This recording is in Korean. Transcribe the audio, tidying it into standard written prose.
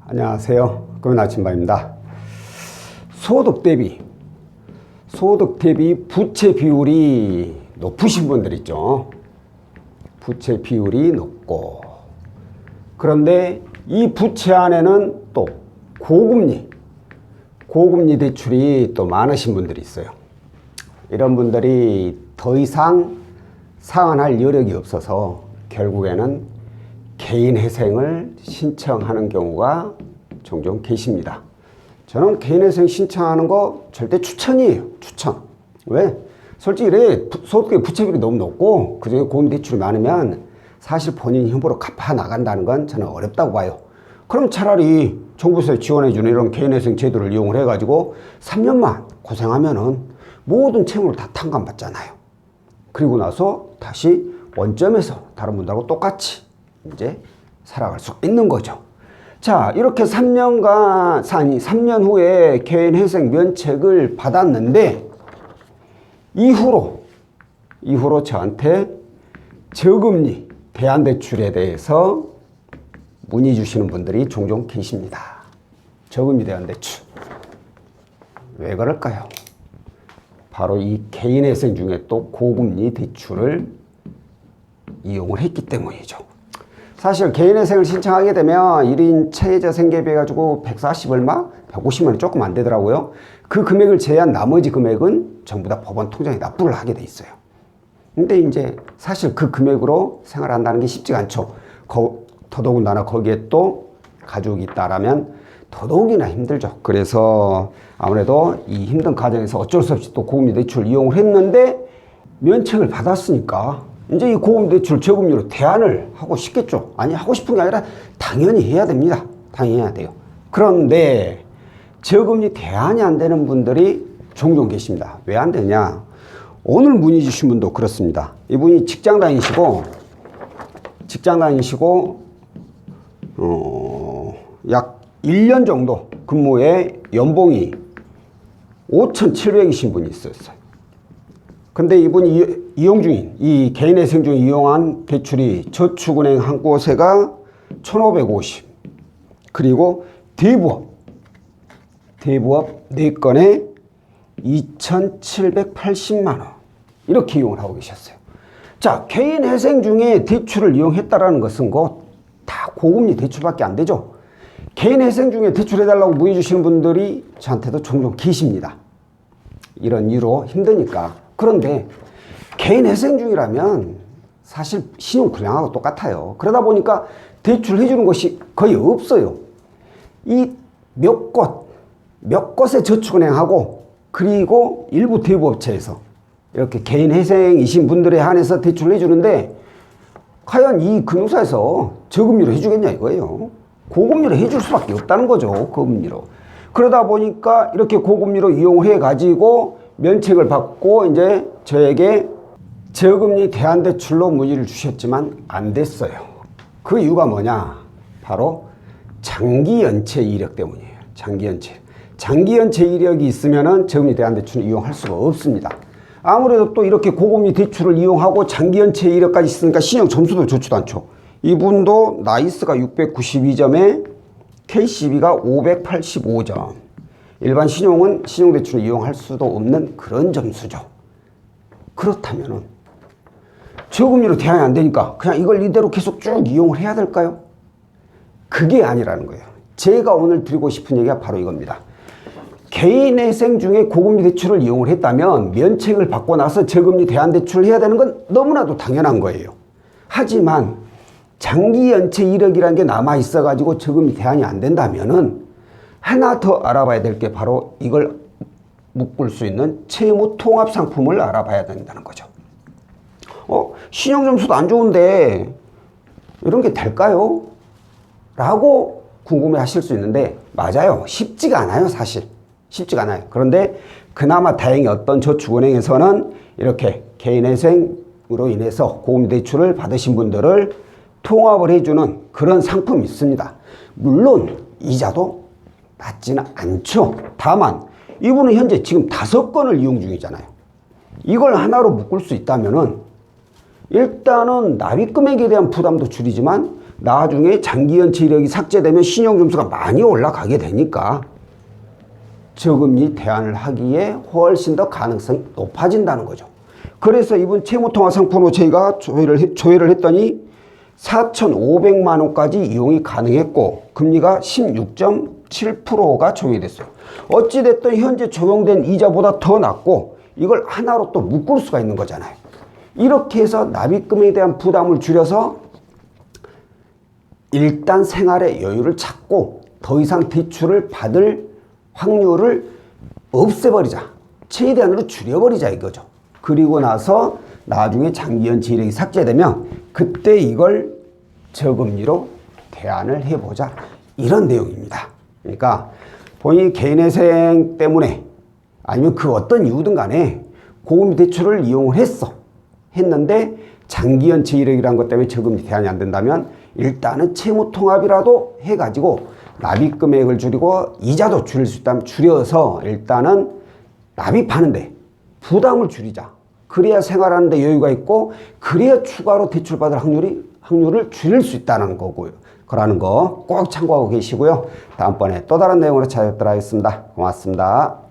안녕하세요. 금연 아침밥입니다. 소득 대비 부채 비율이 높으신 분들 있죠. 부채 비율이 높고, 그런데 이 부채 안에는 또 고금리 대출이 또 많으신 분들이 있어요. 이런 분들이 더 이상 상환할 여력이 없어서 결국에는 개인회생을 신청하는 경우가 종종 계십니다. 저는 개인회생 신청하는 거 절대 추천이에요. 추천. 왜? 솔직히 이래 소득의 부채비율이 너무 높고 그중에 고금 대출이 많으면 사실 본인 힘으로 갚아 나간다는 건 저는 어렵다고 봐요. 그럼 차라리 정부에서 지원해주는 이런 개인회생 제도를 이용을 해가지고 3년만 고생하면은 모든 채무를 다 탕감받잖아요. 그리고 나서 다시 원점에서 다른 분들하고 똑같이 이제 살아갈 수 있는 거죠. 자, 이렇게 3년 후에 개인회생 면책을 받았는데 이후로 저한테 저금리 대안대출에 대해서 문의 주시는 분들이 종종 계십니다. 저금리 대안대출. 왜 그럴까요? 바로 이 개인회생 중에 또 고금리 대출을 이용을 했기 때문이죠. 사실 개인회생을 신청하게 되면 1인 최저생계비 해가지고 140 얼마? 150만 원 조금 안 되더라고요. 그 금액을 제외한 나머지 금액은 전부 다 법원 통장에 납부를 하게 돼 있어요. 근데 이제 사실 그 금액으로 생활한다는 게 쉽지가 않죠. 더더군다나 거기에 또 가족이 있다라면 더더욱이나 힘들죠. 그래서 아무래도 이 힘든 과정에서 어쩔 수 없이 또 고금리 대출을 이용을 했는데 면책을 받았으니까 이제 이 고금 대출 저금리로 대안을 하고 싶겠죠. 아니, 하고 싶은 게 아니라 당연히 해야 됩니다. 당연히 해야 돼요. 그런데 저금리 대안이 안 되는 분들이 종종 계십니다. 왜 안 되냐? 오늘 문의 주신 분도 그렇습니다. 이분이 직장 다니시고 약 1년 정도 근무에 연봉이 5,700이신 분이 있었어요. 근데 이분이 이 개인회생 중에 이용한 대출이 저축은행 한 곳에가 1,550, 그리고 대부업 4건에 2,780만 원 이렇게 이용을 하고 계셨어요. 자, 개인회생 중에 대출을 이용했다라는 것은 다 고금리 대출밖에 안 되죠. 개인회생 중에 대출해달라고 문의 주시는 분들이 저한테도 종종 계십니다. 이런 이유로 힘드니까. 그런데 개인회생 중이라면 사실 신용불량하고 똑같아요. 그러다 보니까 대출을 해주는 것이 거의 없어요. 이 몇 곳의 저축은행하고 그리고 일부 대부업체에서 이렇게 개인회생이신 분들에 한해서 대출을 해주는데 과연 이 금융사에서 저금리로 해주겠냐 이거예요. 고금리로 해줄 수밖에 없다는 거죠. 고금리로. 그러다 보니까 이렇게 고금리로 이용을 해가지고 면책을 받고 이제 저에게 저금리 대안대출로 문의를 주셨지만 안 됐어요. 그 이유가 뭐냐? 바로 장기연체 이력 때문이에요. 장기연체 이력이 있으면은 저금리 대안대출을 이용할 수가 없습니다. 아무래도 또 이렇게 고금리 대출을 이용하고 장기연체 이력까지 있으니까 신용 점수도 좋지도 않죠. 이분도 나이스가 692점에 KCB가 585점. 일반 신용은 신용대출을 이용할 수도 없는 그런 점수죠. 그렇다면은 저금리로 대안이 안 되니까 그냥 이걸 이대로 계속 쭉 이용을 해야 될까요? 그게 아니라는 거예요. 제가 오늘 드리고 싶은 얘기가 바로 이겁니다. 개인회생 중에 고금리 대출을 이용을 했다면 면책을 받고 나서 저금리 대안대출을 해야 되는 건 너무나도 당연한 거예요. 하지만 장기연체 이력이라는 게 남아있어가지고 저금리 대안이 안 된다면은 하나 더 알아봐야 될 게 바로 이걸 묶을 수 있는 채무 통합 상품을 알아봐야 된다는 거죠. 신용 점수도 안 좋은데 이런 게 될까요? 라고 궁금해 하실 수 있는데 맞아요. 쉽지가 않아요. 사실. 쉽지가 않아요. 그런데 그나마 다행히 어떤 저축은행에서는 이렇게 개인회생으로 인해서 고금 대출을 받으신 분들을 통합을 해주는 그런 상품이 있습니다. 물론 이자도 낮지는 않죠. 다만 이분은 현재 지금 5건을 이용 중이잖아요. 이걸 하나로 묶을 수 있다면은 일단은 납입 금액에 대한 부담도 줄이지만 나중에 장기연체 이력이 삭제되면 신용점수가 많이 올라가게 되니까 저금리 대안을 하기에 훨씬 더 가능성이 높아진다는 거죠. 그래서 이번 채무통화상품으로 저희가 조회를 했더니 4,500만 원까지 이용이 가능했고 금리가 16.7%가 조회됐어요. 어찌됐든 현재 적용된 이자보다 더 낮고 이걸 하나로 또 묶을 수가 있는 거잖아요. 이렇게 해서 납입금에 대한 부담을 줄여서 일단 생활의 여유를 찾고 더 이상 대출을 받을 확률을 없애버리자. 최대한으로 줄여버리자 이거죠. 그리고 나서 나중에 장기연체 이력이 삭제되면 그때 이걸 저금리로 대안을 해보자. 이런 내용입니다. 그러니까 본인이 개인회생 때문에 아니면 그 어떤 이유든 간에 고금리 대출을 이용을 했는데 장기연체 이력이라는 것 때문에 저금리 대안이 안 된다면 일단은 채무통합이라도 해가지고 납입금액을 줄이고 이자도 줄일 수 있다면 줄여서 일단은 납입하는데 부담을 줄이자. 그래야 생활하는데 여유가 있고 그래야 추가로 대출받을 확률을 줄일 수 있다는 거고요. 그라는 거 꼭 참고하고 계시고요. 다음번에 또 다른 내용으로 찾아뵙도록 하겠습니다. 고맙습니다.